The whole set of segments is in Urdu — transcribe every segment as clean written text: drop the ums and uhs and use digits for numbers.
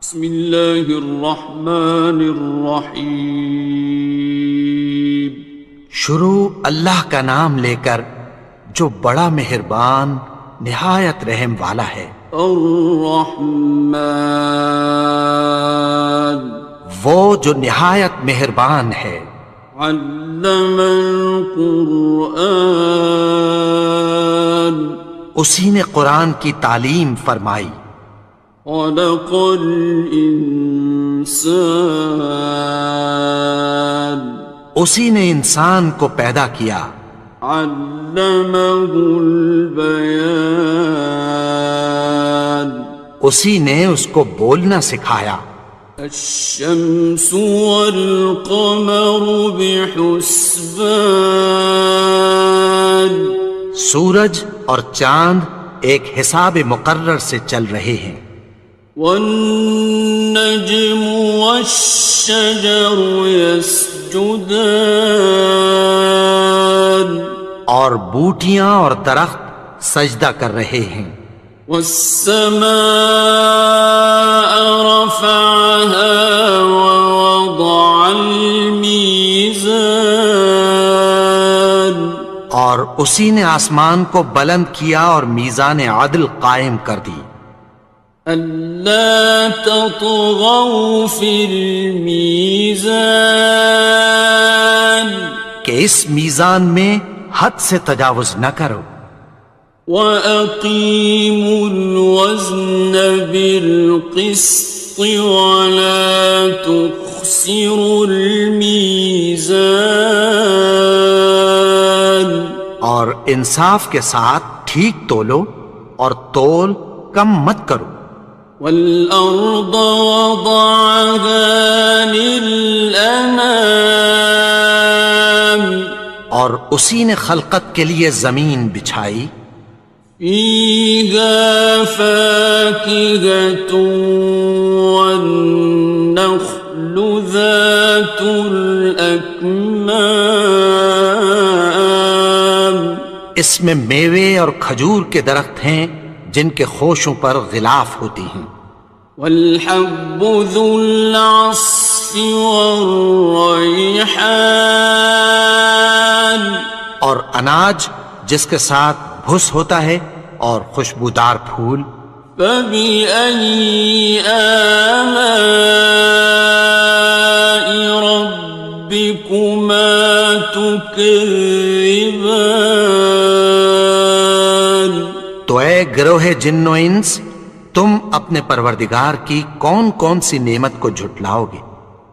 بسم اللہ الرحمن الرحیم۔ شروع اللہ کا نام لے کر جو بڑا مہربان نہایت رحم والا ہے۔ الرحمن، وہ جو نہایت مہربان ہے۔ علم القرآن، اسی نے قرآن کی تعلیم فرمائی۔ خلق الانسان، اسی نے انسان کو پیدا کیا۔ علمہ البیان، اسی نے اس کو بولنا سکھایا۔ الشمس والقمر بحسبان، سورج اور چاند ایک حساب مقرر سے چل رہے ہیں۔ والنجم والشجر يسجدان، اور بوٹیاں اور درخت سجدہ کر رہے ہیں۔ والسماء رفعها ووضع الميزان، اور اسی نے آسمان کو بلند کیا اور میزان عدل قائم کر دی۔ ألا تطغوا في الميزان، کہ اس میزان میں حد سے تجاوز نہ کرو۔ وَأَقِيمُوا الْوَزْنَ بِالْقِسْطِ وَلَا تُخْسِرُوا الْمِيزَانَ، اور انصاف کے ساتھ ٹھیک تولو اور تول کم مت کرو۔ وَالْأَرْضَ وَضَعَهَا لِلْأَنَامِ، اور اسی نے خلقت کے لیے زمین بچھائی۔ فِيهَا فَاكِهَةٌ وَالنَّخْلُ ذَاتُ الْأَكْمَامِ، اس میں میوے اور کھجور کے درخت ہیں جن کے خوشوں پر غلاف ہوتی ہیں۔ وَالْحَبُّ ذُو الْعَصْفِ وَالرَّيْحَانِ، اور اناج جس کے ساتھ بھس ہوتا ہے اور خوشبودار پھول۔ فَبِأَيِّ آلَاءِ رَبِّكُمَا تُكَذِّبَانِ، تو اے گروہ جن و انس، تم اپنے پروردگار کی کون کون سی نعمت کو جھٹلاؤ گے؟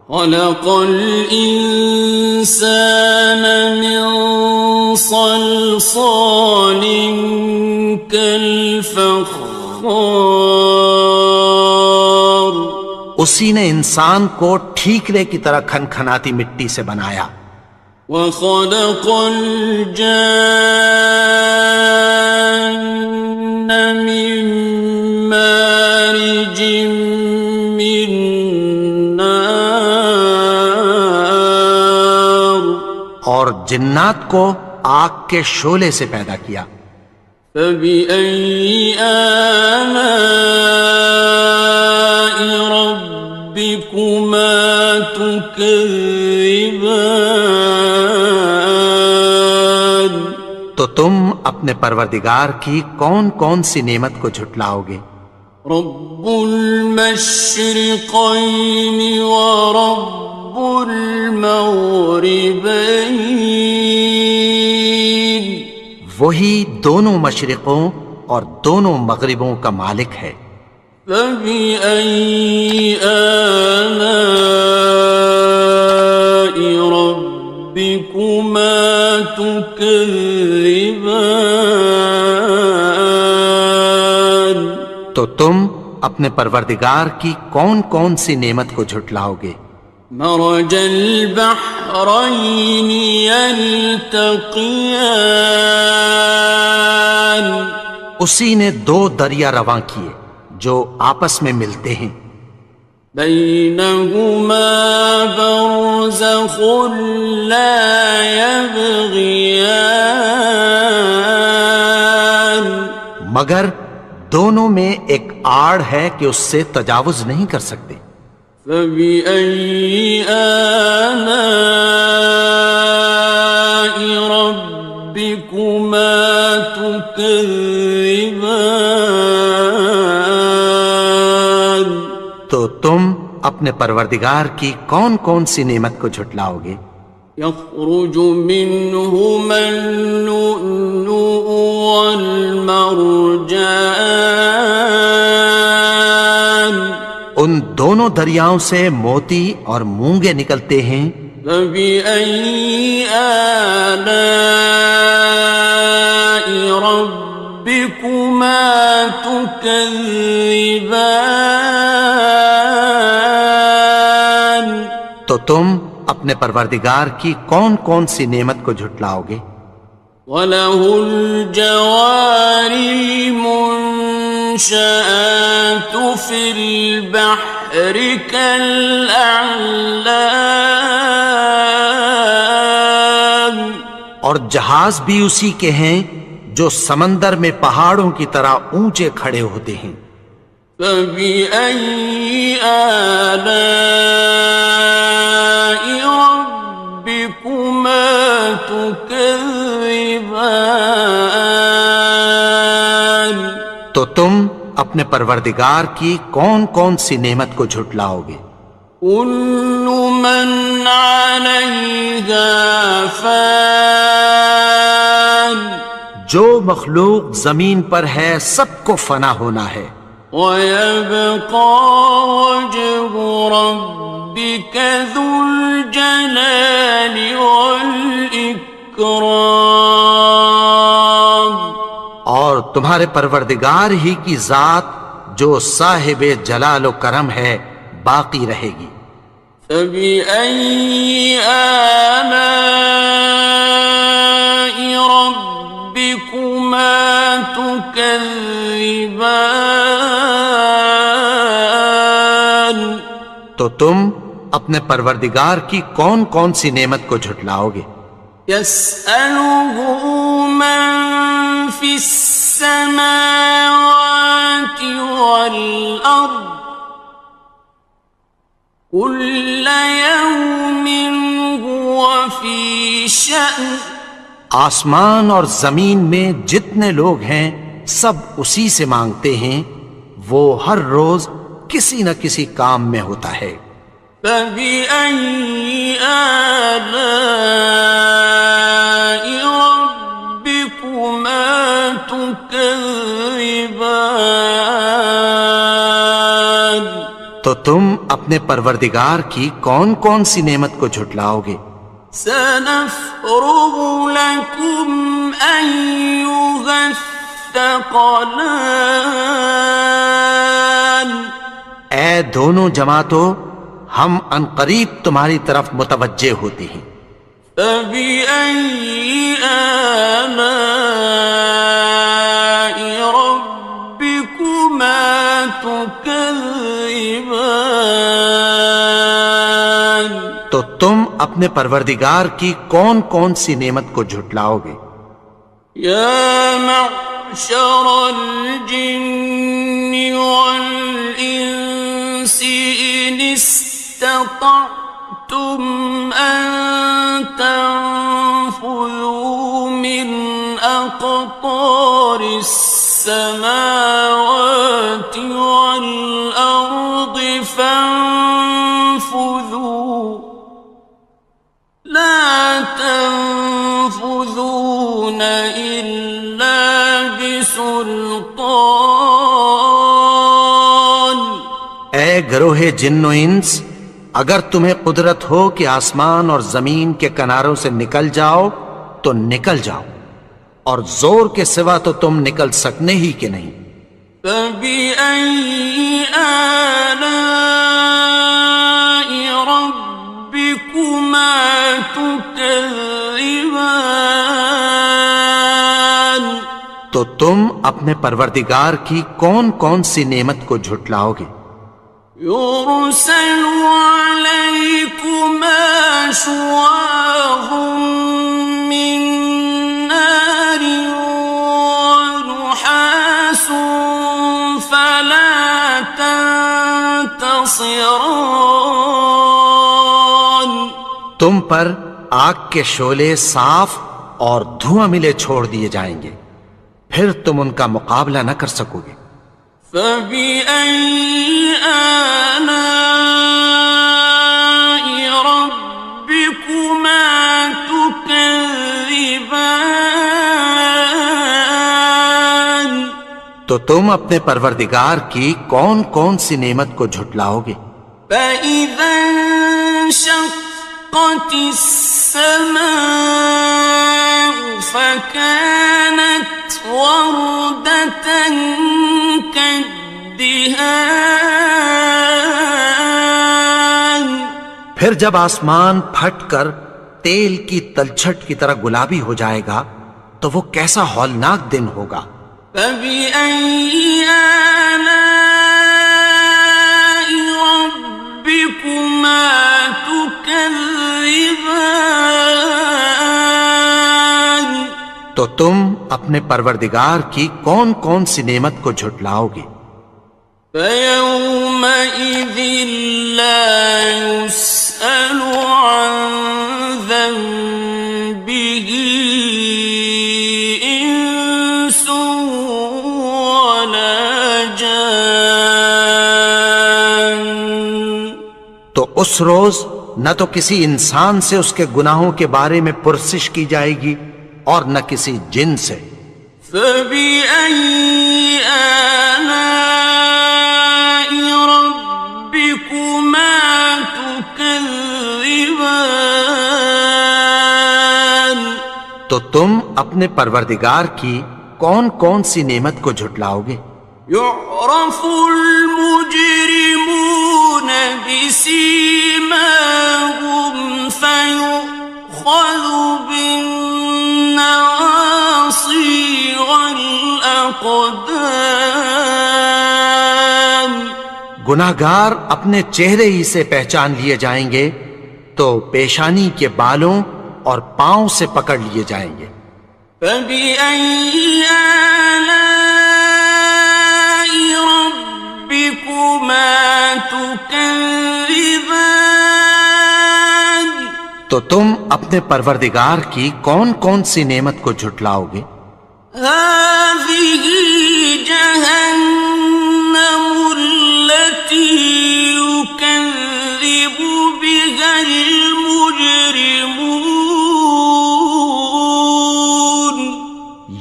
خَلَقَ الْإِنسَانَ مِنْ صَلْصَالٍ كَالْفَخَّارِ، اسی نے انسان کو ٹھیکرے کی طرح کھنکھناتی مٹی سے بنایا۔ وَخَلَقَ الْجَانَّ مِن مَّارِجٍ مِّن نَّارٍ، اور جنات کو آگ کے شعلے سے پیدا کیا۔ فَبِأَيِّ آلَاءِ رَبِّكُمَا تُكَذِّبَانِ، تو تم اپنے پروردگار کی کون کون سی نعمت کو جھٹلاؤ گے؟ رب المشرقین ورب المغربین، وہی دونوں مشرقوں اور دونوں مغربوں کا مالک ہے۔ فَبِأَيِّ آلَاءِ رَبِّكُمَا تُكَذِّبَانِ، تو تم اپنے پروردگار کی کون کون سی نعمت کو جھٹلاؤ گے؟ مرج البحرین یلتقیان، اسی نے دو دریا رواں کیے جو آپس میں ملتے ہیں۔ بینہما برزخ لا یبغیان، مگر دونوں میں ایک آڑ ہے کہ اس سے تجاوز نہیں کر سکتے۔ فبأي آلاء ربكما تكذبان؟ تو تم اپنے پروردگار کی کون کون سی نعمت کو جھٹلاؤ گے؟ يخرج منهما اللؤلؤ والمرجان، ان دونوں دریاؤں سے موتی اور مونگے نکلتے ہیں۔ فبأي آلاء ربكما تكذبان؟ تو تم اپنے پروردگار کی کون کون سی نعمت کو جھٹلاؤ گے؟ وَلَهُ الْجَوَارِ الْمُنشَآتُ فِي الْبَحْرِ كَالْأَعْلَامِ، اور جہاز بھی اسی کے ہیں جو سمندر میں پہاڑوں کی طرح اونچے کھڑے ہوتے ہیں۔ فَبِأَيِّ آلَاءِ رَبِّكُمَا تُكَذِّبَانِ؟ تو تم اپنے پروردگار کی کون کون سی نعمت کو جھٹلاؤ گے؟ كُلُّ مَنْ عَلَيْهَا فَانٍ، جو مخلوق زمین پر ہے سب کو فنا ہونا ہے۔ وَيَبْقَى وَجْهُ رَبِّكَ ذُو الْجَلَالِ وَالْإِكْرَامِ، اور تمہارے پروردگار ہی کی ذات جو صاحب جلال و کرم ہے باقی رہے گی۔ فَبِأَيِّ آلَاءِ رَبِّكُمَا تُكَذِّبَانِ؟ تو تم اپنے پروردگار کی کون کون سی نعمت کو جھٹلاؤ گے؟ يَسْأَلُهُ مَن فِي السَّمَاوَاتِ وَالْأَرْضِ كُلَّ يَوْمٍ هُوَ فِي شَأْنٍ، آسمان اور زمین میں جتنے لوگ ہیں سب اسی سے مانگتے ہیں، وہ ہر روز کسی نہ کسی کام میں ہوتا ہے۔ فَبِأَيِّ آلَاءِ رَبِّكُمَا تُكَذِّبَانِ؟ تو تم اپنے پروردگار کی کون کون سی نعمت کو جھٹلاؤ گے؟ سَنَفْرُغُ لَكُمْ أَيُّهَ الثَّقَلَانِ، اے دونوں جماعتوں، ہم عنقریب تمہاری طرف متوجہ ہوتے ہیں۔ فَبِأَيِّ آلَاءِ رَبِّكُمَا تُكَذِّبَانِ؟ تو تم اپنے پروردگار کی کون کون سی نعمت کو جھٹلاؤ گے؟ يَا مَعْشَرَ الْجِنِّ وَالْإِنسِ إِنِ اسْتَطَعْتُمْ أَن تَنفُذُوا مِنْ أَقْطَارِ السَّمَاوَاتِ وَالْأَرْضِ فَانفُذُوا لَا تَنفُذُونَ إِلَّا بِسُلْطَانٍ۔ اے گروہ جن و انس، اگر تمہیں قدرت ہو کہ آسمان اور زمین کے کناروں سے نکل جاؤ تو نکل جاؤ، اور زور کے سوا تو تم نکل سکنے ہی کہ نہیں۔ فَبِأَيِّ آلَاءِ رَبِّكُمَا تُكَذِّبَانِ؟ تو تم اپنے پروردگار کی کون کون سی نعمت کو جھٹلاؤ گے؟ يُرْسَلُ عَلَيْكُمَا شُوَاظٌ مِّن نَّارٍ وَنُحَاسٌ فَلَا ينتصران تم پر آگ کے شعلے صاف اور دھواں ملے چھوڑ دیے جائیں گے، پھر تم ان کا مقابلہ نہ کر سکو گے۔ فبأي آلاء ربكما تكذبان تو تم اپنے پروردگار کی کون کون سی نعمت کو جھٹلاؤ گے؟ فإذا انشقت السماء فكانت وردة كالدهان پھر جب آسمان پھٹ کر تیل کی تلچھٹ کی طرح گلابی ہو جائے گا تو وہ کیسا ہولناک دن ہوگا۔ فبأي آلاء ربكما تكذبان تو تم اپنے پروردگار کی کون کون سی نعمت کو جھٹلاؤ گے؟ فيومئذ لا يسأل عن ذنبه إنس ولا جان تو اس روز نہ تو کسی انسان سے اس کے گناہوں کے بارے میں پرسش کی جائے گی اور نہ کسی جن سے۔ فبأي آلاء ربكما تكذبان تو تم اپنے پروردگار کی کون کون سی نعمت کو جھٹلاؤ گے؟ يعرف المجرمون بسيماهم فيؤخذ بالنواصي والأقدام گناہگار اپنے چہرے ہی سے پہچان لیے جائیں گے تو پیشانی کے بالوں اور پاؤں سے پکڑ لیے جائیں گے۔ فبأي آلاء ربكما تكذبان تو تم اپنے پروردگار کی کون کون سی نعمت کو جھٹلاؤ گے؟ هذه جهنم التي يكذب بها المجرمون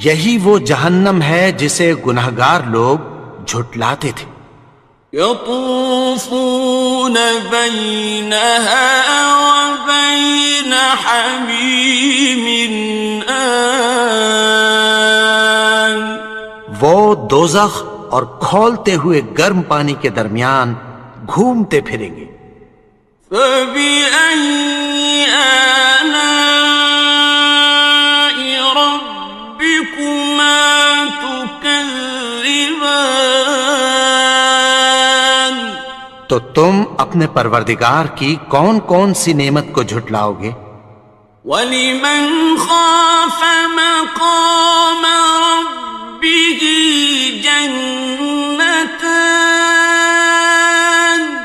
یہی وہ جہنم ہے جسے گناہگار لوگ جھٹلاتے تھے۔ يطوفون بينها وبين حميم آن وہ دوزخ اور کھولتے ہوئے گرم پانی کے درمیان گھومتے پھریں گے۔ فبأي آلاء ربكما تكذبان تو تم اپنے پروردگار کی کون کون سی نعمت کو جھٹلاؤ گے؟ وَلِمَنْ خَافَ مَقَامَ رَبِّهِ جَنَّتَانِ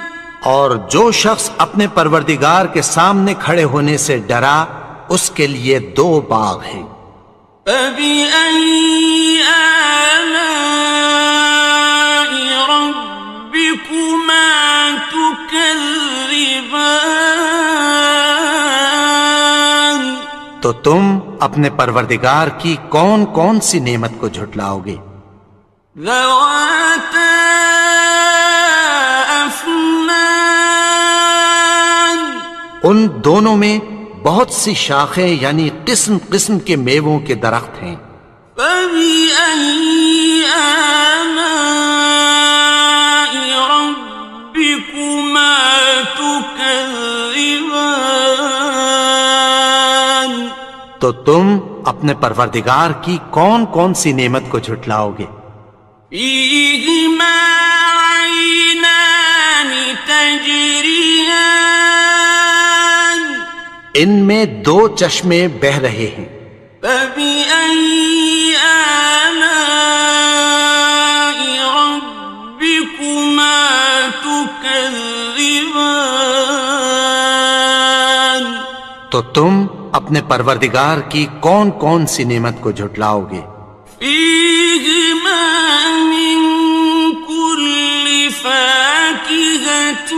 اور جو شخص اپنے پروردگار کے سامنے کھڑے ہونے سے ڈرا اس کے لیے دو باغ ہیں۔ فَبِأَيِّ آلَاءِ رَبِّكُمَا تُكَذِّبَانِ تو تم اپنے پروردگار کی کون کون سی نعمت کو جھٹلاؤ گے؟ ذَوَاتَا أَفْنَانٍ ان دونوں میں بہت سی شاخیں یعنی قسم قسم کے میووں کے درخت ہیں۔ فَبِأَيِّ آلَاءِ رَبِّكُمَا تُكَذِّبَانِ تو تم اپنے پروردگار کی کون کون سی نعمت کو جھٹلاؤ گے؟ فِيهِمَا عَيْنَانِ تَجْرِيَانِ ان میں دو چشمے بہہ رہے ہیں۔ فَبِأَيِّ آلَاءِ رَبِّكُمَا تُكَذِّبَانِ تو تم اپنے پروردگار کی کون کون سی نعمت کو جھٹلاؤ گے؟ فیہما من کل فاکہۃ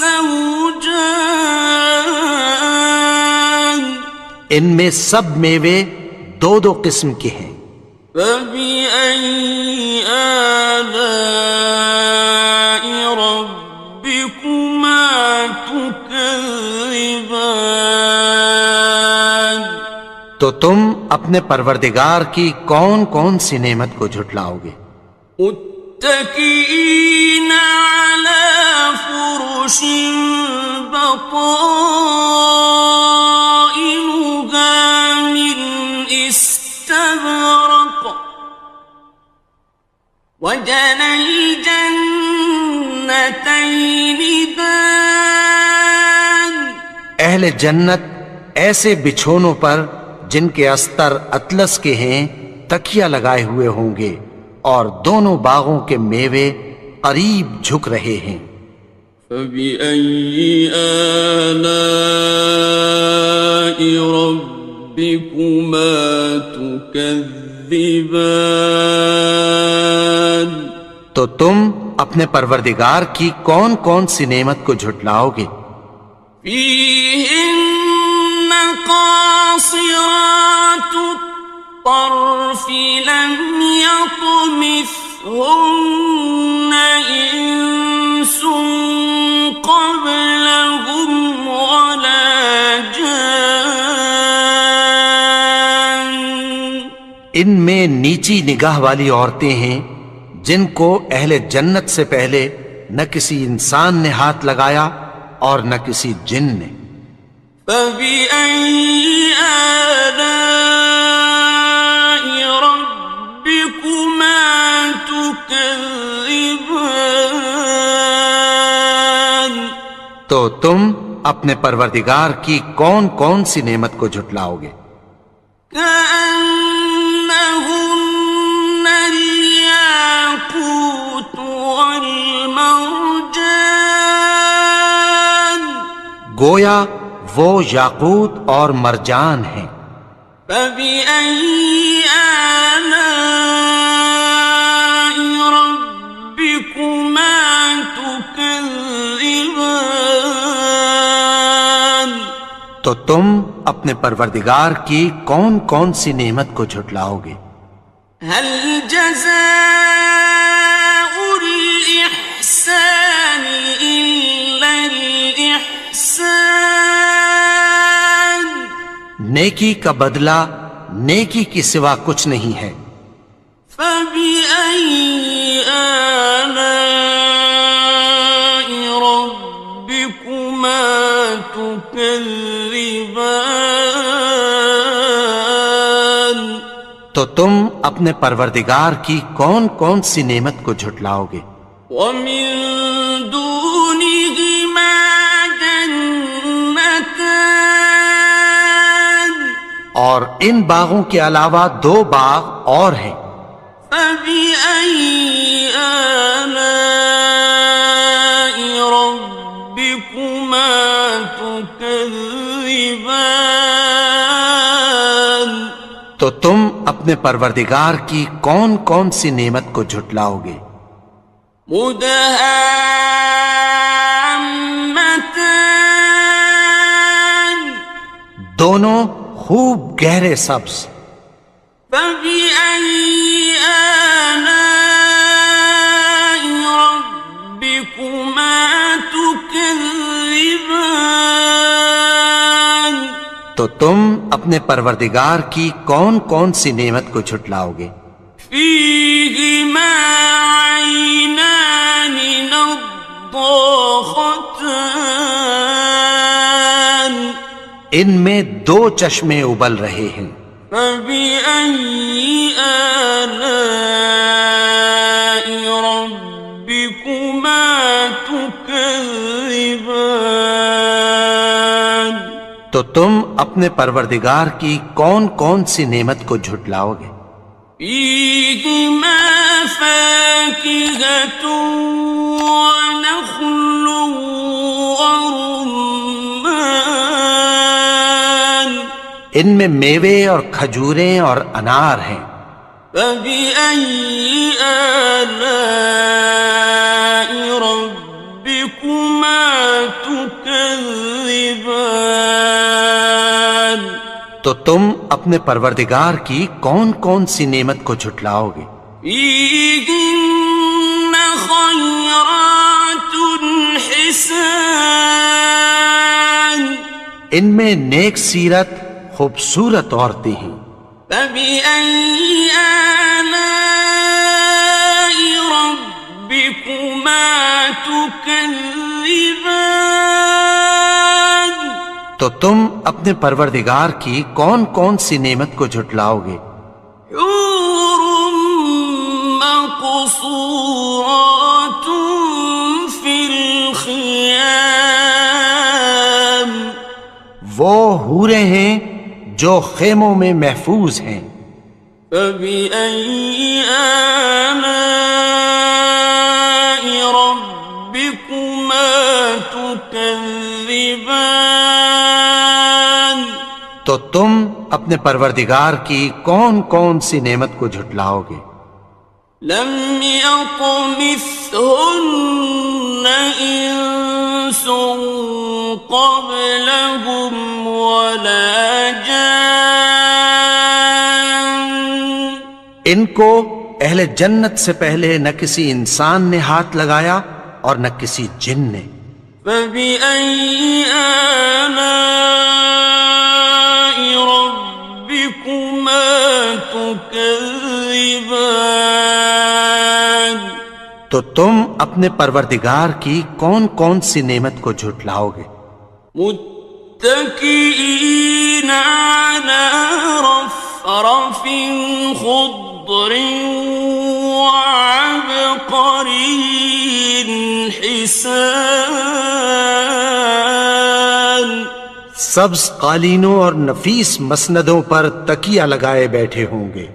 زوجان، ان میں سب میوے دو دو قسم کے ہیں۔ فبأي آلاء ربكما تكذبان، تو تم اپنے پروردگار کی کون کون سی نعمت کو جھٹلاؤ گے؟ متكئين على فرش بطائنها من استبرق، وجنى الجنتين دان، اہل جنت ایسے بچھونوں پر جن کے استر اطلس کے ہیں تکیہ لگائے ہوئے ہوں گے، اور دونوں باغوں کے میوے قریب جھک رہے ہیں۔ فبأي آلاء ربكما تكذبان، تو تم اپنے پروردگار کی کون کون سی نعمت کو جھٹلاؤ گے؟ فيهن قاصرات الطرف لم يطمثهن إنس قبلهم ولا جان، ان میں نیچی نگاہ والی عورتیں ہیں جن کو اہل جنت سے پہلے نہ کسی انسان نے ہاتھ لگایا اور نہ کسی جن نے۔ فبأي آلاء ربكما تكذبان، تو تم اپنے پروردگار کی کون کون سی نعمت کو جھٹلاؤ گے؟ كأنهن الياقوت والمرجان، گویا وہ یاقوت اور مرجان ہیں۔ فبأي آلاء ربكما تكذبان، تو تم اپنے پروردگار کی کون کون سی نعمت کو جھٹلاؤ گے؟ هل جزاء الإحسان إلا الإحسان، نیکی کا بدلہ نیکی کی سوا کچھ نہیں ہے۔ فبأي آلاء ربكما تكذبان، تو تم اپنے پروردگار کی کون کون سی نعمت کو جھٹلاؤ گے؟ ومن دونهما جنتان، اور ان باغوں کے علاوہ دو باغ اور ہیں۔ فبأي آلاء ربكما تكذبان، تو تم اپنے پروردگار کی کون کون سی نعمت کو جھٹلاؤ گے؟ مدهامتان، دونوں خوب گہرے سبز۔ فبأي آلاء ربكما تكذبان، تو تم اپنے پروردگار کی کون کون سی نعمت کو جھٹلاؤ گے؟ فيهما عينان نضاختان، ان میں دو چشمے ابل رہے ہیں۔ فبأي آلاء ربكما تكذبان، تو تم اپنے پروردگار کی کون کون سی نعمت کو جھٹلاؤ گے؟ فيهما فاكهة ونخل ورمان، ان میں میوے اور کھجوریں اور انار ہیں۔ فبأي آلاء ربكما تكذبان؟ تو تم اپنے پروردگار کی کون کون سی نعمت کو جھٹلاؤ گے؟ فيهن خيرات حسان، ان میں نیک سیرت خوبصورت عورتیں ہیں۔ فبأي آلاء ربكما تكذبان؟ تو تم اپنے پروردگار کی کون کون سی نعمت کو جھٹلاؤ گے؟ حور مقصورات في الخيام، وہ حوریں ہیں جو خیموں میں محفوظ ہیں۔ فبأي آلاء ربكما تكذبان؟ تو تم اپنے پروردگار کی کون کون سی نعمت کو جھٹلاؤ گے؟ لم يطمثهن إنس قبلهم ولا جان، ان کو اہل جنت سے پہلے نہ کسی انسان نے ہاتھ لگایا اور نہ کسی جن نے۔ فبأي آلاء ربكما تكذبان؟ تو تم اپنے پروردگار کی کون کون سی نعمت کو جھٹلاؤ گے؟ متكئين على رفرف خضر وعبقري حسان، سبز قالینوں اور نفیس مسندوں پر تکیہ لگائے بیٹھے ہوں گے۔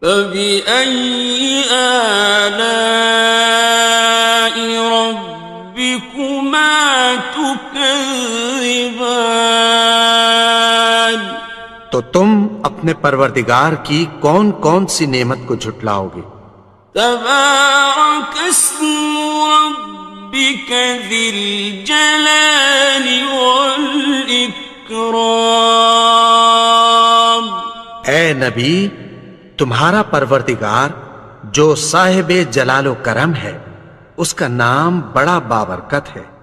فبأي آلاء ربكما تكذبان؟ تو تم اپنے پروردگار کی کون کون سی نعمت کو جھٹلاؤ گے؟ تبارك اسم ربك ذي الجلال والإكرام۔ اے نبی، تمہارا پروردگار جو صاحب جلال و کرم ہے، اس کا نام بڑا بابرکت ہے۔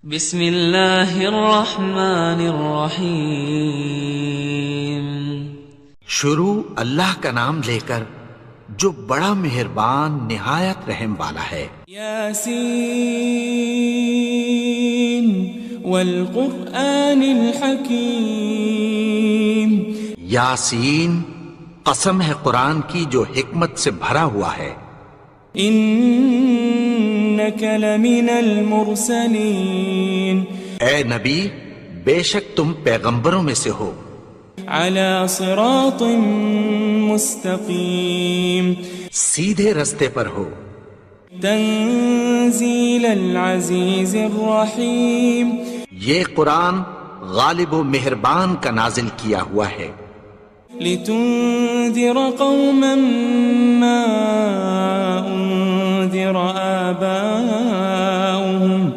بسم اللہ الرحمن الرحیم۔ شروع اللہ کا نام لے کر جو بڑا مہربان نہایت رحم والا ہے۔ یاسین والقرآن الحکیم۔ یاسین، قسم ہے قرآن کی جو حکمت سے بھرا ہوا ہے۔ انک لمن المرسلین۔ اے نبی، بے شک تم پیغمبروں میں سے ہو۔ علی صراط مستقیم۔ سیدھے رستے پر ہو۔ تنزیل العزیز الرحیم۔ یہ قرآن غالب و مہربان کا نازل کیا ہوا ہے۔ لتنذر قوما ما انذر آباؤهم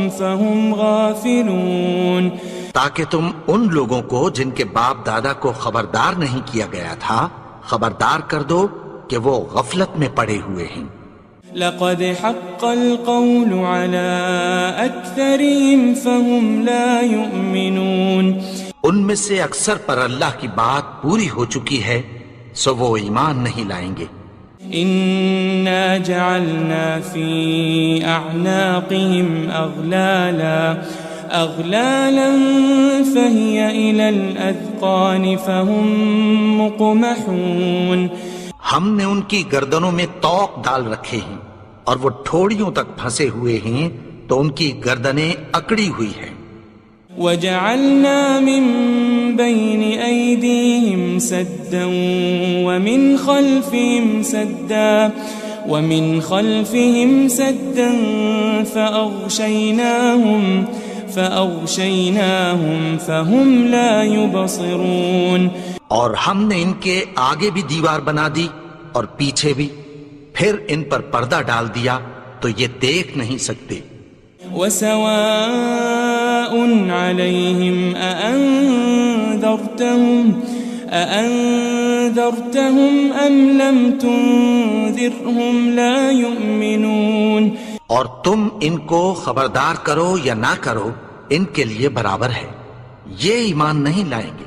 فهم غافلون۔ تاکہ تم ان لوگوں کو جن کے باپ دادا کو خبردار نہیں کیا گیا تھا خبردار کر دو کہ وہ غفلت میں پڑے ہوئے ہیں۔ لقد حق القول على أكثرهم فهم لا يؤمنون۔ ان میں سے اکثر پر اللہ کی بات پوری ہو چکی ہے، سو وہ ایمان نہیں لائیں گے۔ إنا جعلنا في أعناقهم أغلالا فهي إلى الأذقان فهم مقمحون. ہم نے ان کی گردنوں میں طوق ڈال رکھے ہیں اور وہ ٹھوڑیوں تک پھنسے ہوئے ہیں تو ان کی گردنیں اکڑی ہوئی ہیں. وجعلنا من بين أيديهم سدا ومن خلفهم سدا فأغشيناهم فهم لا يبصرون. اور ہم نے ان کے آگے بھی دیوار بنا دی اور پیچھے بھی، پھر ان پر پردہ ڈال دیا تو یہ دیکھ نہیں سکتے. وسواء عليهم أأنذرتهم أم لم تنذرهم لا يؤمنون. اور تم ان کو خبردار کرو یا نہ کرو ان کے لیے برابر ہے، یہ ایمان نہیں لائیں گے.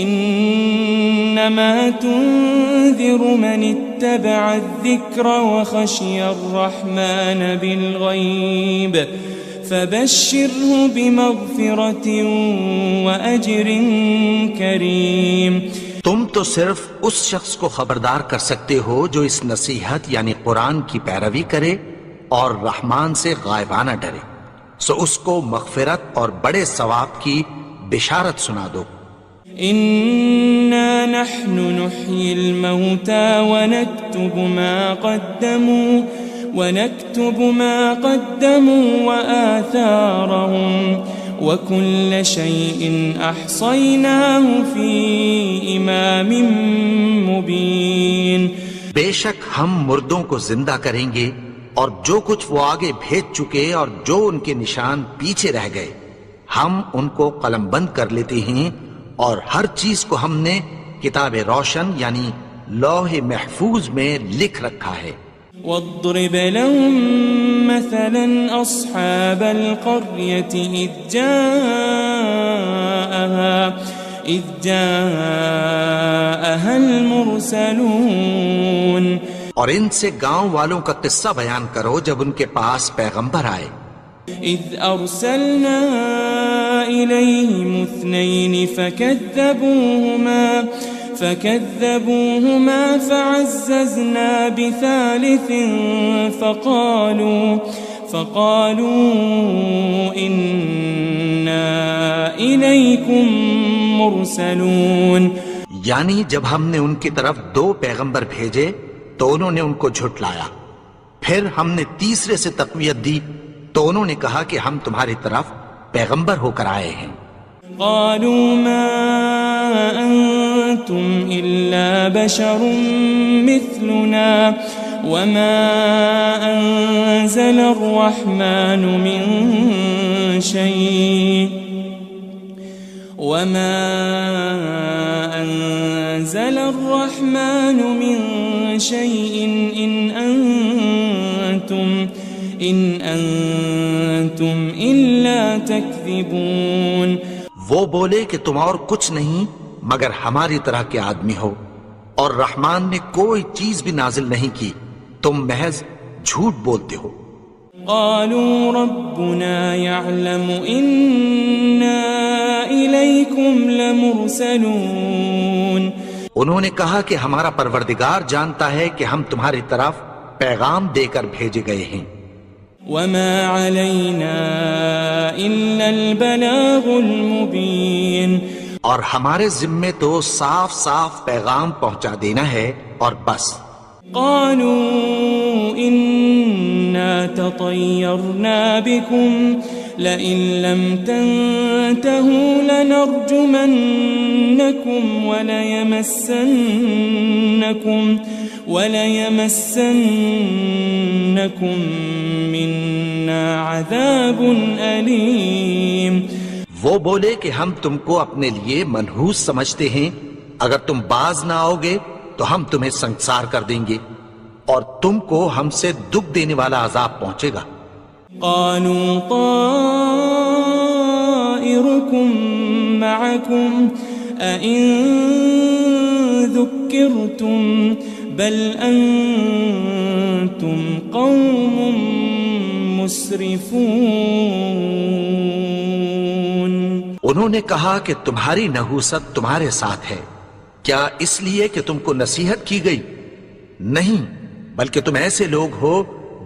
انما تنذر من اتبع الذکر وخشی الرحمن بالغیب فبشره بمغفرة وأجر کریم. تم تو صرف اس شخص کو خبردار کر سکتے ہو جو اس نصیحت یعنی قرآن کی پیروی کرے اور رحمان سے غائبانہ ڈرے، سو اس کو مغفرت اور بڑے ثواب کی بشارت سنا دو. إنا نحن نحيي الموتى ونكتب ما قدموا وآثارهم وكل شيء أحصيناه في إمام مبين. بے شک ہم مردوں کو زندہ کریں گے اور جو کچھ وہ آگے بھیج چکے اور جو ان کے نشان پیچھے رہ گئے ہم ان کو قلم بند کر لیتے ہیں، اور ہر چیز کو ہم نے کتاب روشن یعنی لوح محفوظ میں لکھ رکھا ہے. واضرب لهم مثلا أصحاب القرية إذ جاءها المرسلون. اور ان سے گاؤں والوں کا قصہ بیان کرو جب ان کے پاس پیغمبر آئے. إذ أرسلنا إليهم 2 فكذبوهما فعززنا بثالث فقالوا إنا إليكم مرسلون. یعنی جب ہم نے ان کی طرف 2 پیغمبر بھیجے تو انہوں نے ان کو جھٹلایا، پھر ہم نے تیسرے سے تقویت دی تو انہوں نے کہا کہ ہم تمہاری طرف پیغمبر ہو کر آئے ہیں. قالوا ما أنتم إلا بشر مثلنا وما أنزل الرحمن من شيء إن أنتم إلا تكذبون. وہ بولے کہ تم اور کچھ نہیں مگر ہماری طرح کے آدمی ہو، اور رحمان نے کوئی چیز بھی نازل نہیں کی، تم محض جھوٹ بولتے ہو. قالوا ربنا يعلم إنا إليكم لمرسلون. انہوں نے کہا کہ ہمارا پروردگار جانتا ہے کہ ہم تمہاری طرف پیغام دے کر بھیجے گئے ہیں. وما علينا إلا البلاغ المبين. اور ہمارے ذمے تو صاف صاف پیغام پہنچا دینا ہے اور بس. قالوا إنا تطيرنا بكم لئن لم تنتهوا لنرجمنكم وليمسنكم منا عذاب أليم. وہ بولے کہ ہم تم کو اپنے لیے منحوس سمجھتے ہیں، اگر تم باز نہ آؤ گے تو ہم تمہیں سنسار کر دیں گے اور تم کو ہم سے دکھ دینے والا عذاب پہنچے گا. قالوا طائركم معكم أئن ذكرتم بل أنتم قوم مسرفون. انہوں نے کہا کہ تمہاری نحوست تمہارے ساتھ ہے، کیا اس لیے کہ تم کو نصیحت کی گئی؟ نہیں، بلکہ تم ایسے لوگ ہو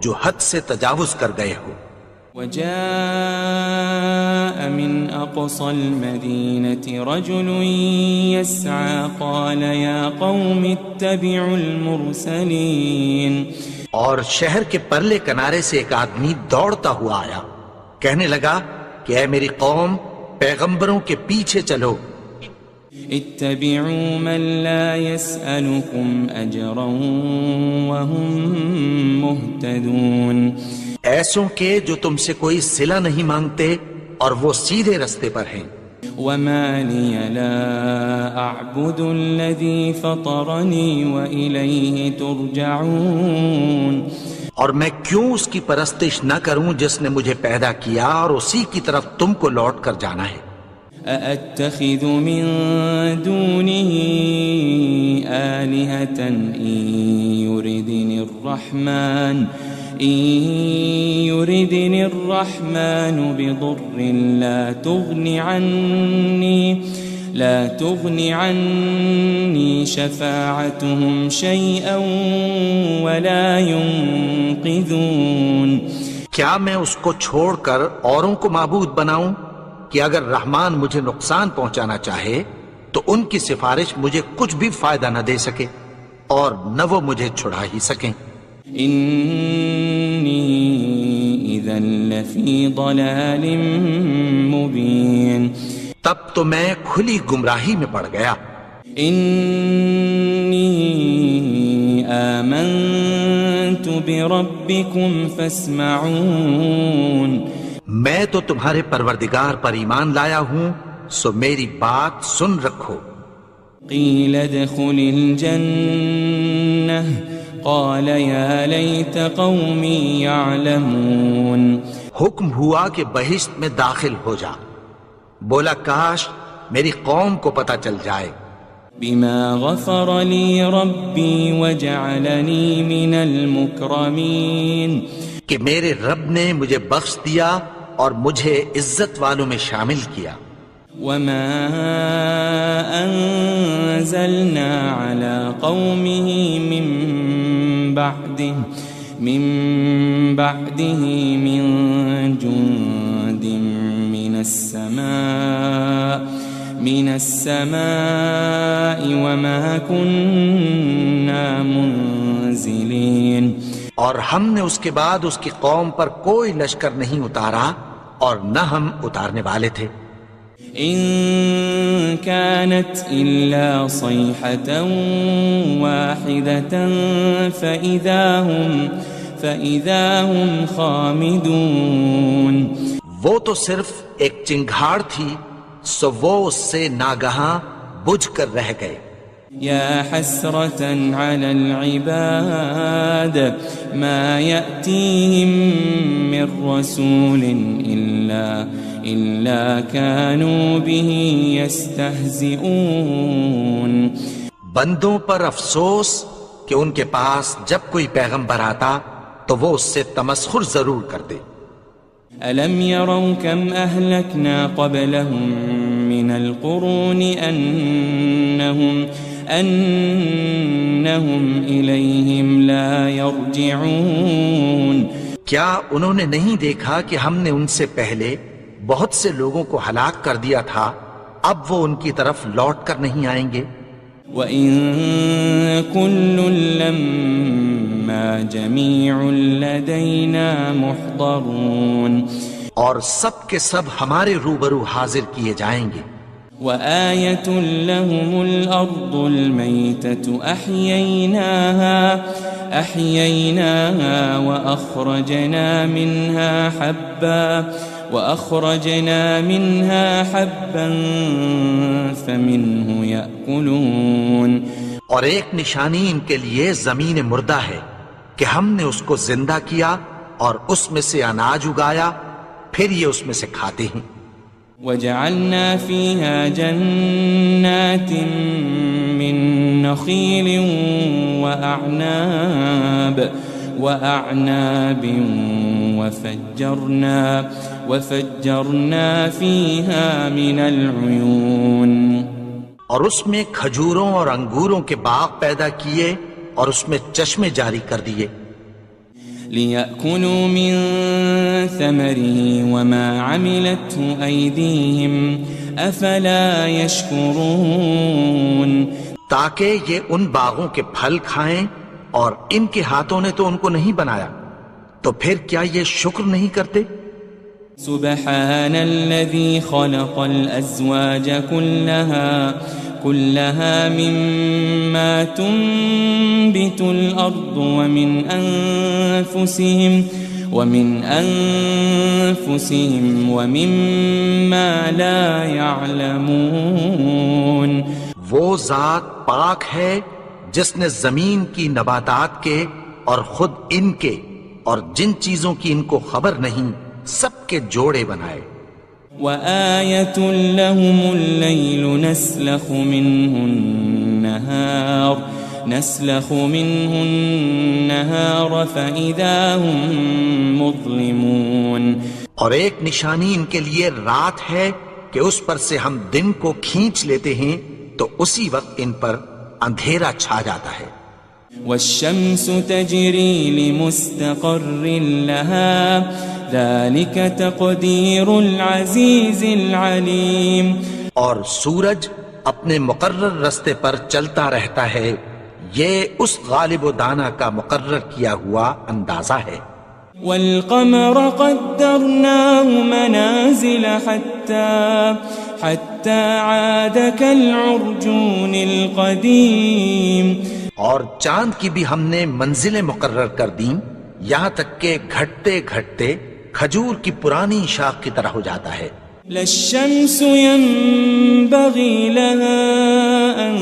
جو حد سے تجاوز کر گئے ہو. وجاء من أقصى المدينة رجل يسعى قال يا قوم اتبعوا المرسلين. اور شہر کے پرلے کنارے سے ایک آدمی دوڑتا ہوا آیا، کہنے لگا کہ اے میری قوم، پیغمبروں کے پیچھے چلو. اتبعوا من لا يسألكم أجرا وهم مهتدون. ایسوں کے جو تم سے کوئی صلہ نہیں مانگتے اور وہ سیدھے رستے پر ہیں. وما لي لا أعبد الذي فطرني وإليه ترجعون. اور میں کیوں اس کی پرستش نہ کروں جس نے مجھے پیدا کیا اور اسی کی طرف تم کو لوٹ کر جانا ہے. أأتخذ من دونه آلهة إن يردني الرحمن بضر لا تغن عني شفاعتهم شيئا ولا ينقذون. کیا میں اس کو چھوڑ کر اوروں کو معبود بناؤں کہ اگر رحمان مجھے نقصان پہنچانا چاہے تو ان کی سفارش مجھے کچھ بھی فائدہ نہ دے سکے اور نہ وہ مجھے چھڑا ہی سکیں. إني إذا لفي ضلال مبين. تب تو میں کھلی گمراہی میں پڑ گیا. إني آمنت بربكم فاسمعون. میں تو تمہارے پروردگار پر ایمان لایا ہوں، سو میری بات سن رکھو. قيل ادخل الجنة قال يا ليت قومي يعلمون. حکم ہوا کہ بہشت میں داخل ہو جا. بولا کاش میری قوم کو پتہ چل جائے. بما غفر لي ربي وجعلني من المكرمين. کہ میرے رب نے مجھے بخش دیا اور مجھے عزت والوں میں شامل کیا. وما أنزلنا على قومه من بعده من جند من السماء وما كنا منزلين. اور ہم نے اس کے بعد اس کی قوم پر کوئی لشکر نہیں اتارا اور نہ ہم اتارنے والے تھے. إن كانت إلا صيحة واحدة فإذا هم خامدون. وہ تو صرف ایک چنگھاڑ تھی، سو وہ اس سے ناگہاں بجھ کر رہ گئے. يا حسرة على العباد ما يأتيهم من رسول إلا كانوا به يستهزئون. بندوں پر افسوس کہ ان کے پاس جب کوئی پیغمبر آتا تو وہ اس سے تمسخر ضرور کرتے. ألم يروا كم أهلكنا قبلهم من القرون أنهم إليهم لا يرجعون. کیا انہوں نے نہیں دیکھا کہ ہم نے ان سے پہلے بہت سے لوگوں کو ہلاک کر دیا تھا، اب وہ ان کی طرف لوٹ کر نہیں آئیں گے. وَإِن كُلٌّ لَمَّا جَمِيعٌ لَدَيْنَا مُحْضَرُونَ. اور سب کے سب ہمارے روبرو حاضر کیے جائیں گے. وآية لهم الأرض الميتة أحييناها وأخرجنا منها حبا فمنه يأكلون. اور ایک نشانی ان کے لیے زمین مردہ ہے کہ ہم نے اس کو زندہ کیا اور اس میں سے اناج اگایا، پھر یہ اس میں سے کھاتے ہیں. وجعلنا فيها جنات من نخيل وأعناب وفجرنا فيها من العيون اور اس میں کھجوروں اور انگوروں کے باغ پیدا کیے اور اس میں چشمے جاری کر دیے ليأكلوا من ثمره وما عملته أيديهم أفلا يشكرون تاکہ یہ ان باغوں کے پھل کھائیں اور ان کے ہاتھوں نے تو ان کو نہیں بنایا تو پھر کیا یہ شکر نہیں کرتے سبحان الذي خلق الأزواج كلها مما تنبت الأرض ومن أنفسهم ومما لا يعلمون وہ ذات پاک ہے جس نے زمین کی نباتات کے اور خود ان کے اور جن چیزوں کی ان کو خبر نہیں سب کے جوڑے بنائے وآية لهم الليل نسلخ منه النهار فإذا هم مظلمون اور ایک نشانی ان کے لیے رات ہے کہ اس پر سے ہم دن کو کھینچ لیتے ہیں تو اسی وقت ان پر اندھیرا چھا جاتا ہے والشمس تجري لمستقر لها ذلك تقدير العزيز العليم اور سورج اپنے مقرر رستے پر چلتا رہتا ہے یہ اس غالب و دانا کا مقرر کیا ہوا اندازہ ہے والقمر قدرناه منازل حتى عاد كالعرجون القديم اور چاند کی بھی ہم نے منزلیں مقرر کر دیں یہاں تک کہ گھٹتے گھٹتے کھجور کی پرانی شاخ کی طرح ہو جاتا ہے لا الشمس ينبغي لها أن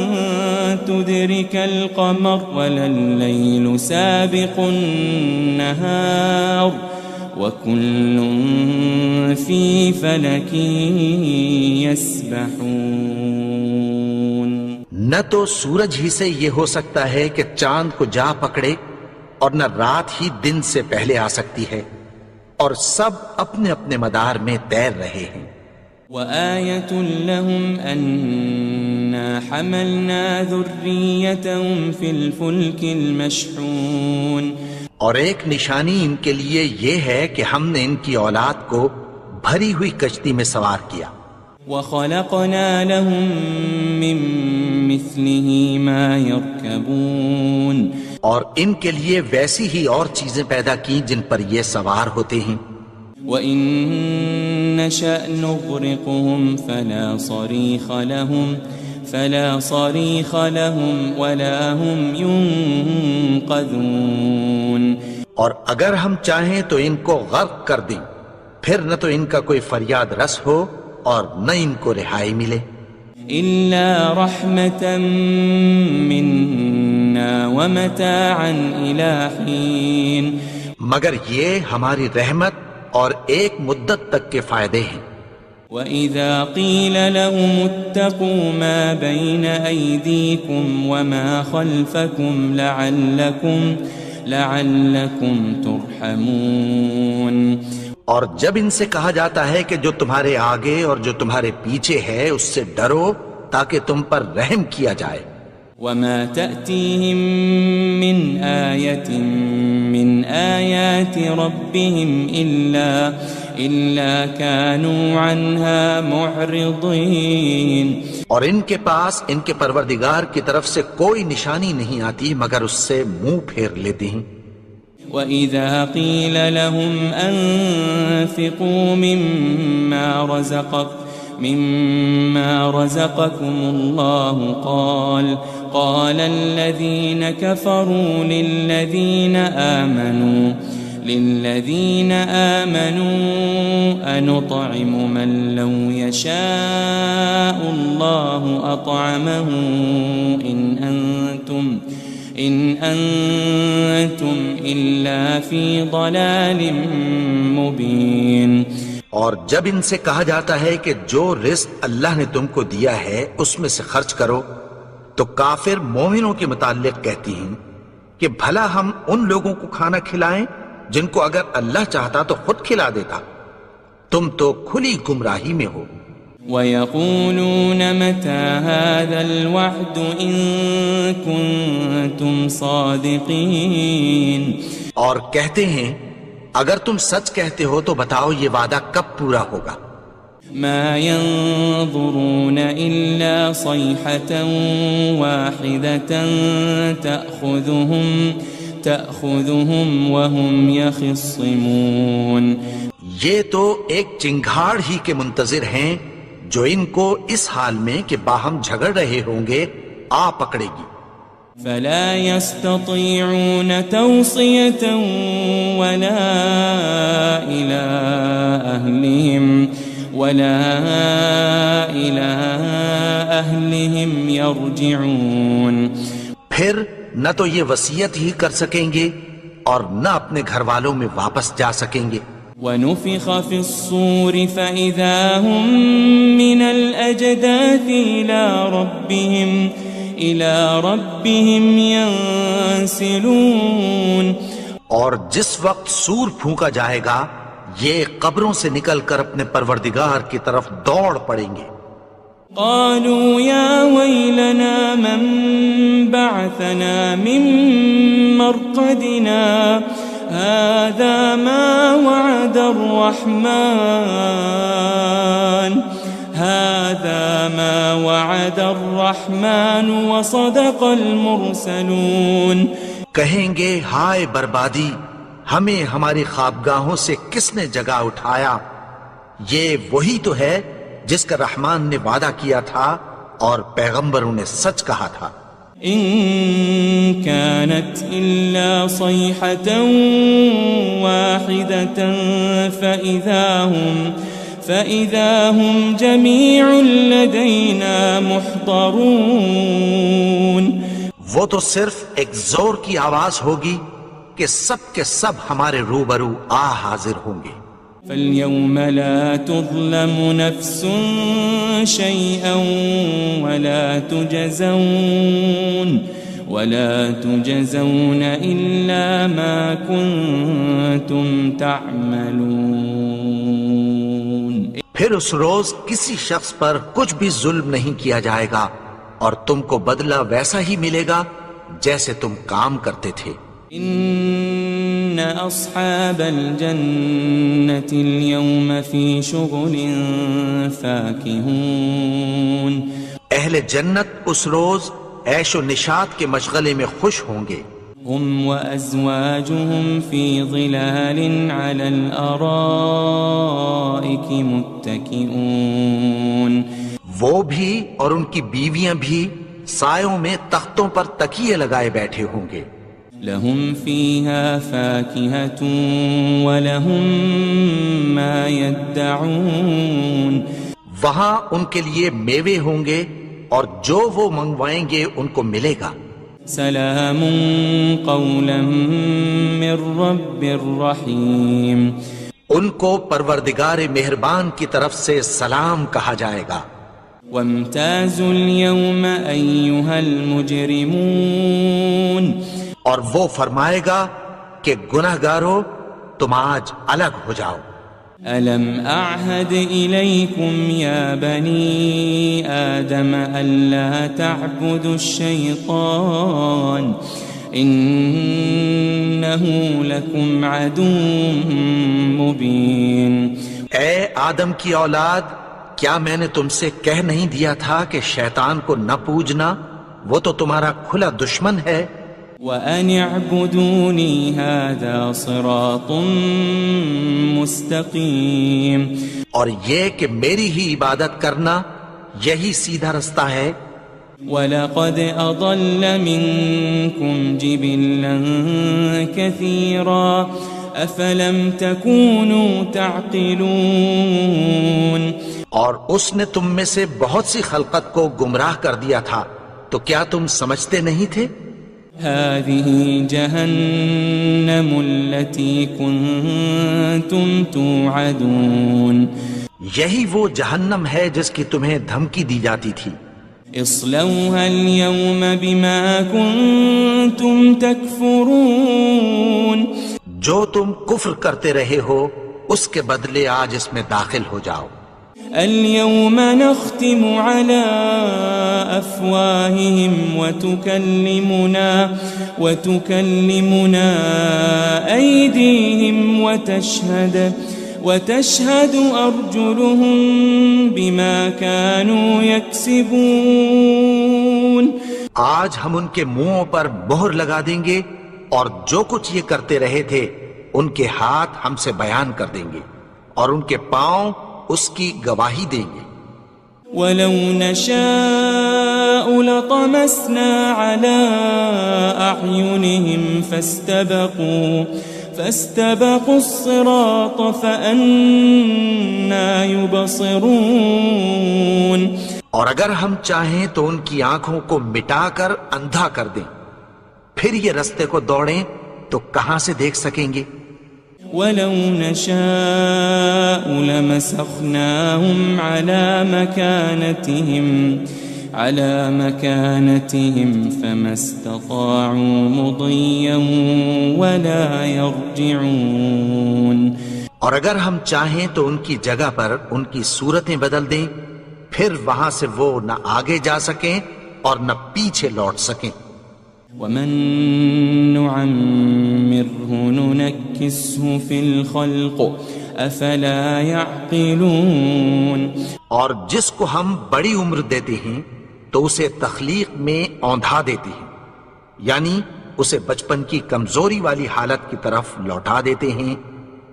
تدرك القمر ولا الليل سابق النهار وكل في فلك يسبحون نہ تو سورج ہی سے یہ ہو سکتا ہے کہ چاند کو جا پکڑے اور نہ رات ہی دن سے پہلے آ سکتی ہے اور سب اپنے اپنے مدار میں تیر رہے ہیں وآية لهم أنا حملنا ذريتهم في الفلك المشحون اور ایک نشانی ان کے لیے یہ ہے کہ ہم نے ان کی اولاد کو بھری ہوئی کشتی میں سوار کیا وخلقنا لهم من مثله ما يركبون اور ان کے لیے ویسی ہی اور چیزیں پیدا کی جن پر یہ سوار ہوتے ہیں وَإِن نَّشَأْ نُغْرِقْهُمْ فَلَا صَرِيخَ لَهُمْ وَلَا هُمْ يُنقَذُونَ اور اگر ہم چاہیں تو ان کو غرق کر دیں پھر نہ تو ان کا کوئی فریاد رس ہو اور نہ ان کو رہائی ملے إِلَّا رَحْمَةً مِّنَّا وَمَتَاعًا إِلَى حِينٍ مگر یہ ہماری رحمت اور ایک مدت تک کے فائدے ہیں وَإِذَا قِيلَ لَهُمُ اتَّقُوا مَا بَيْنَ أَيْدِيكُمْ وَمَا خَلْفَكُمْ لَعَلَّكُمْ تُرْحَمُونَ اور جب ان سے کہا جاتا ہے کہ جو تمہارے آگے اور جو تمہارے پیچھے ہے اس سے ڈرو تاکہ تم پر رحم کیا جائے وَمَا تَأْتِيهِم مِّنْ آيَةٍ مِّنْ آيَاتِ رَبِّهِمْ إِلَّا كَانُوا عَنْهَا مُعْرِضِينَ اور ان کے پاس ان کے پروردگار کی طرف سے کوئی نشانی نہیں آتی مگر اس سے منہ پھیر لیتے ہیں وَإِذَا قِيلَ لَهُمْ أَنفِقُوا مِمَّا رَزَقَكُمُ اللَّهُ قَالَ الَّذِينَ كَفَرُوا لِلَّذِينَ آمَنُوا أَنُطْعِمُ مَن لَّوْ يَشَاءُ اللَّهُ أَطْعَمَهُ إِنْ أَنْتُمْ إِلَّا فِي ضَلَالٍ مُبِينٍ اور جب ان سے کہا جاتا ہے کہ جو رزق اللہ نے تم کو دیا ہے اس میں سے خرچ کرو تو کافر مومنوں کے متعلق کہتی ہیں کہ بھلا ہم ان لوگوں کو کھانا کھلائیں جن کو اگر اللہ چاہتا تو خود کھلا دیتا، تم تو کھلی گمراہی میں ہو۔ وَيَقُولُونَ مَتَى هَذَا الْوَعْدُ إِن كُنتُمْ صَادِقِينَ، اور کہتے ہیں اگر تم سچ کہتے ہو تو بتاؤ یہ وعدہ کب پورا ہوگا۔ مَا يَنظُرُونَ إِلَّا صَيْحَةً وَاحِدَةً تَأْخُذُهُمْ وَهُمْ يَخِصِّمُونَ، یہ تو ایک چنگھاڑ ہی کے منتظر ہیں جو ان کو اس حال میں کہ باہم جھگڑ رہے ہوں گے آ پکڑے گی۔ فَلَا يَسْتَطِيعُونَ تَوْصِيَةً وَلَا إِلَىٰ أَهْلِهِمْ يَرْجِعُونَ، پھر نہ تو یہ وصیت ہی کر سکیں گے اور نہ اپنے گھر والوں میں واپس جا سکیں گے۔ وَنُفِخَ فِي الصُّورِ فَإِذَا هُم مِّنَ الْأَجْدَاثِ إِلَىٰ رَبِّهِمْ يَنسِلُونَ، اور جس وقت سور پھونکا جائے گا یہ قبروں سے نکل کر اپنے پروردگار کی طرف دوڑ پڑیں گے۔ قالوا يا ويلنا من بعثنا من مرقدنا هذا ما وعد الرحمن وصدق المرسلون، کہیں گے ہائے بربادی، ہمیں ہماری خوابگاہوں سے کس نے جگا اٹھایا، یہ وہی تو ہے جس کا رحمان نے وعدہ کیا تھا اور پیغمبروں نے سچ کہا تھا۔ ان كانت الا صيحة واحدة فإذا هم جميع لدينا محضرون، وہ تو صرف ایک زور کی آواز ہوگی کہ سب کے سب ہمارے روبرو آ حاضر ہوں گے۔ فَالْيَوْمَ لَا تُظْلَمُ نَفْسٌ شَيْئًا وَلَا تُجَزَوْنَ إِلَّا مَا كُنتُمْ تَعْمَلُونَ، پھر اس روز کسی شخص پر کچھ بھی ظلم نہیں کیا جائے گا اور تم کو بدلہ ویسا ہی ملے گا جیسے تم کام کرتے تھے۔ ان اصحاب الجنة اليوم في شغل فاكهون، اہل جنت اس روز عیش و نشاط کے مشغلے میں خوش ہوں گے۔ هم وازواجهم في ظلال على الارائك متكئون، وہ بھی اور ان کی بیویاں بھی سایوں میں تختوں پر تکیے لگائے بیٹھے ہوں گے۔ لهم فيها فاكهة ولهم ما يدعون، وہاں ان کے لیے میوے ہوں گے اور جو وہ منگوائیں گے ان کو ملے گا۔ سلام قولا من رب الرحیم، ان کو پروردگار مہربان کی طرف سے سلام کہا جائے گا۔ وامتازوا اليوم أيها المجرمون، اور وہ فرمائے گا کہ گناہگارو تم آج الگ ہو جاؤ۔ ألم أعهد إليكم يا بني آدم ألا تعبدوا الشيطان إنه لكم عدو مبين، اے آدم کی اولاد، کیا میں نے تم سے کہہ نہیں دیا تھا کہ شیطان کو نہ پوجنا، وہ تو تمہارا کھلا دشمن ہے۔ وَأَنِ اعْبُدُونِي هَذَا صِرَاطٌ مُسْتَقِيمٌ، اور یہ کہ میری ہی عبادت کرنا یہی سیدھا رستہ ہے۔ وَلَقَدْ أَضَلَّ مِنْكُمْ جِبِلًّا كَثِيرًا أَفَلَمْ تَكُونُوا تَعْقِلُونَ، اور اس نے تم میں سے بہت سی خلقت کو گمراہ کر دیا تھا، تو کیا تم سمجھتے نہیں تھے؟ هذه جهنم التي كنتم توعدون، یہی وہ جہنم ہے جس کی تمہیں دھمکی دی جاتی تھی۔ اصلوها اليوم بما كنتم تكفرون جو تم کفر کرتے رہے ہو اس کے بدلے آج اس میں داخل ہو جاؤ. اليوم نختم على أفواههم وتكلمنا أيديهم وتشهد أرجلهم بما كانوا يكسبون. آج ہم ان کے منہوں پر مہر لگا دیں گے اور جو کچھ یہ کرتے رہے تھے ان کے ہاتھ ہم سے بیان کر دیں گے اور ان کے پاؤں اس کی گواہی دیں گے. وَلَوْ نَشَاءُ لَطَمَسْنَا عَلَىٰ أَعْيُنِهِمْ فَاسْتَبَقُوا الصِّرَاطَ فَأَنَّىٰ يُبْصِرُونَ. اور اگر ہم چاہیں تو ان کی آنکھوں کو مٹا کر اندھا کر دیں، پھر یہ رستے کو دوڑیں تو کہاں سے دیکھ سکیں گے. وَلَوْ نَشَاءُ لَمَسَخْنَاهُمْ عَلَى مَكَانَتِهِمْ فَمَا اسْتَطَاعُوا مُضِيًّا وَلَا يَرْجِعُونَ. اور اگر ہم چاہیں تو ان کی جگہ پر ان کی صورتیں بدل دیں، پھر وہاں سے وہ نہ آگے جا سکیں اور نہ پیچھے لوٹ سکیں. وَمَن نُعَمِّرْهُ نُنَكِّسْهُ فِي الْخَلْقِ أَفَلَا يَعْقِلُونَ. اور جس کو ہم بڑی عمر دیتے ہیں تو اسے تخلیق میں اوندھا دیتے ہیں، یعنی اسے بچپن کی کمزوری والی حالت کی طرف لوٹا دیتے ہیں.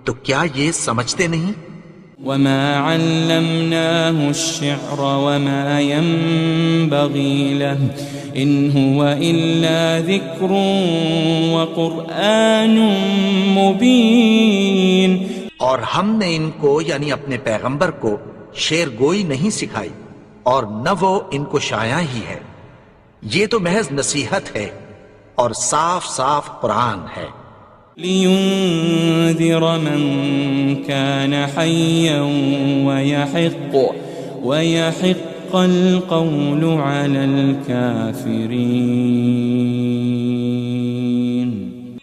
تو کیا یہ سمجھتے نہیں؟ وَمَا عَلَّمْنَاهُ الشِّعْرَ وَمَا يَنبَغِي لَهُ إِنْ هُوَ إِلَّا ذِكْرٌ وَقُرْآنٌ مُبِينٌ. اور ہم نے ان کو یعنی اپنے پیغمبر کو شعر گوئی نہیں سکھائی اور نہ وہ ان کو شایع ہی ہے، یہ تو محض نصیحت ہے اور صاف صاف قرآن ہے. لِيُنذِرَ مَن كَانَ حَيًّا وَيَحِقَّ الْقَوْلُ عَلَى الْكَافِرِينَ.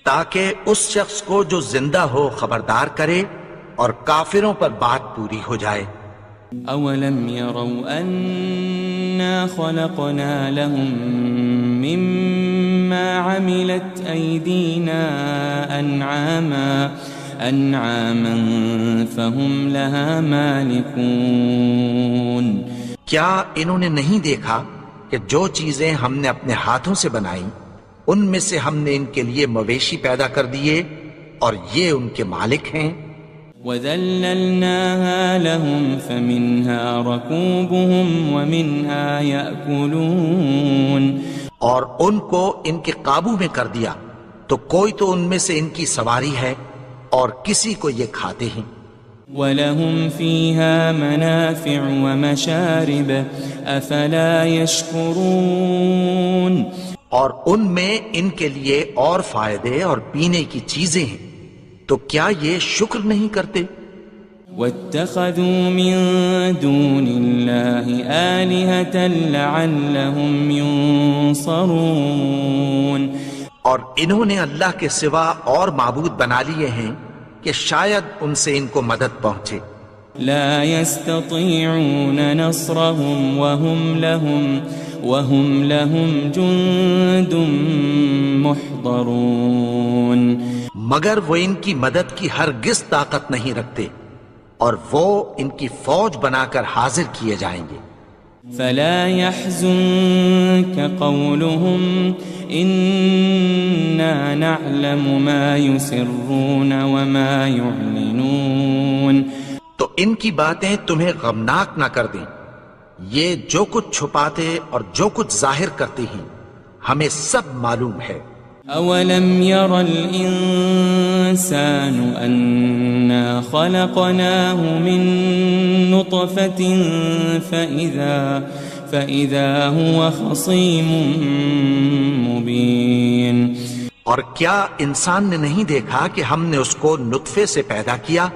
تاکہ اس شخص کو جو زندہ ہو خبردار کرے اور کافروں پر بات پوری ہو جائے. أَوَلَمْ يَرَوْا أَنَّا خَلَقْنَا لَهُم مِّمَّا عَمِلَتْ أَيْدِينَا أَنْعَامًا فَهُمْ لَهَا مَالِكُونَ. کیا انہوں نے نہیں دیکھا کہ جو چیزیں ہم نے اپنے ہاتھوں سے بنائیں ان میں سے ہم نے ان کے لیے مویشی پیدا کر دیے اور یہ ان کے مالک ہیں. وَذَلَّلْنَاهَا لَهُمْ فَمِنْهَا رَكُوبُهُمْ وَمِنْهَا يَأْكُلُونَ. اور ان کو ان کے قابو میں کر دیا تو کوئی تو ان میں سے ان کی سواری ہے اور کسی کو یہ کھاتے ہیں. وَلَهُمْ فِيهَا مَنَافِعُ وَمَشَارِبُ أَفَلَا يَشْكُرُونَ. اور ان میں ان کے لیے اور فائدے اور پینے کی چیزیں ہیں، تو کیا یہ شکر نہیں کرتے؟ وَاتَّخَذُوا مِن دُونِ اللَّهِ آلِهَةً لَعَلَّهُمْ يُنصَرُونَ. اور انہوں نے اللہ کے سوا اور معبود بنا لیے ہیں کہ شاید ان سے ان کو مدد پہنچے. لا يستطيعون نصرهم وهم لهم جند محضرون. مگر وہ ان کی مدد کی ہرگز طاقت نہیں رکھتے اور وہ ان کی فوج بنا کر حاضر کیے جائیں گے. فلا يحزنك قولهم إنا نعلم ما يسرون وما يعلنون. تو ان کی باتیں تمہیں غمناک نہ کر دیں، یہ جو کچھ چھپاتے اور جو کچھ ظاہر کرتے ہیں ہمیں سب معلوم ہے. أولم ير الإنسان أنا خلقناه من نطفة فإذا هو خصيم مبين. اور کیا انسان نے نہیں دیکھا کہ ہم نے اس کو نطفے سے پیدا کیا،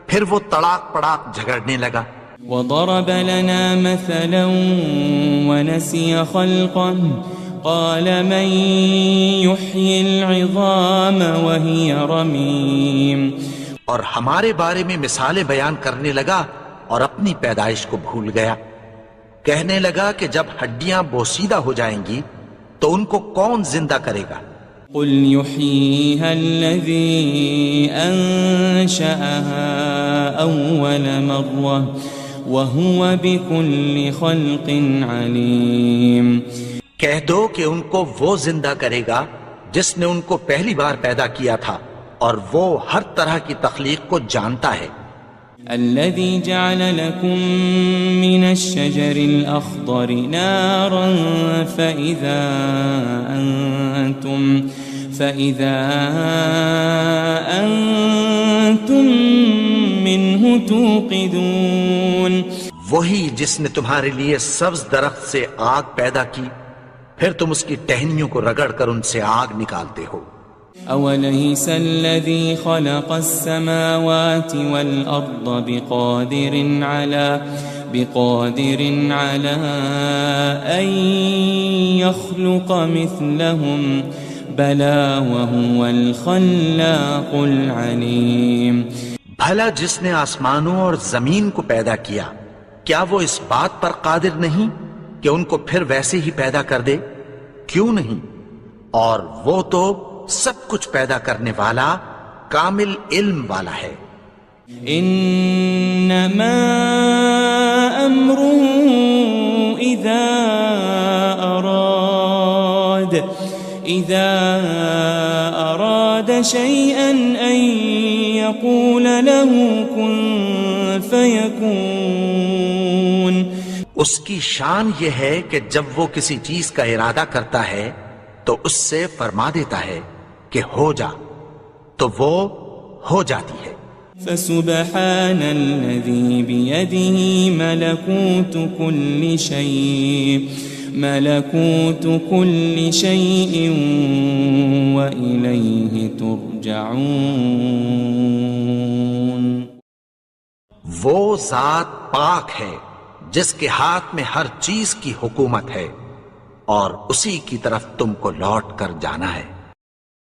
پھر وہ تڑاک پڑاک جھگڑنے لگا. وضرب لنا مثلا ونسي خلقه قال من يحيي العظام وهي رميم. اور ہمارے بارے میں مثالیں بیان کرنے لگا اور اپنی پیدائش کو بھول گیا. کہنے لگا کہ جب ہڈیاں بوسیدہ ہو جائیں گی تو ان کو کون زندہ کرے گا؟ قل يحييها الذي أنشأها أول مرة وهو بكل خلق عليم. کہہ دو کہ ان کو وہ زندہ کرے گا جس نے ان کو پہلی بار پیدا کیا تھا اور وہ ہر طرح کی تخلیق کو جانتا ہے. الذي جعل لكم من الشجر الأخضر نارا فإذا أنتم منه توقدون. وہی جس نے تمہارے لیے سبز درخت سے آگ پیدا کی پھر تم اس کی ٹہنیوں کو رگڑ کر ان سے آگ نکالتے ہو. أوليس الذي خلق السماوات والأرض بقادر على أن يخلق مثلهم بلى وهو الخلاق العليم. بھلا جس نے آسمانوں اور زمین کو پیدا کیا کیا وہ اس بات پر قادر نہیں کہ ان کو پھر ویسے ہی پیدا کر دے؟ کیوں نہیں؟ اور وہ تو سب کچھ پیدا کرنے والا کامل علم والا ہے. انما امره اذا اراد شيئا ان يقول له كن فيكون. اس کی شان یہ ہے کہ جب وہ کسی چیز کا ارادہ کرتا ہے تو اس سے فرما دیتا ہے کہ ہو جا تو وہ ہو جاتی ہے. فسبحان الذي بيده ملكوت كل شيء وإليه ترجعون. وہ ذات پاک ہے جس کے ہاتھ میں ہر چیز کی حکومت ہے اور اسی کی طرف تم کو لوٹ کر جانا ہے.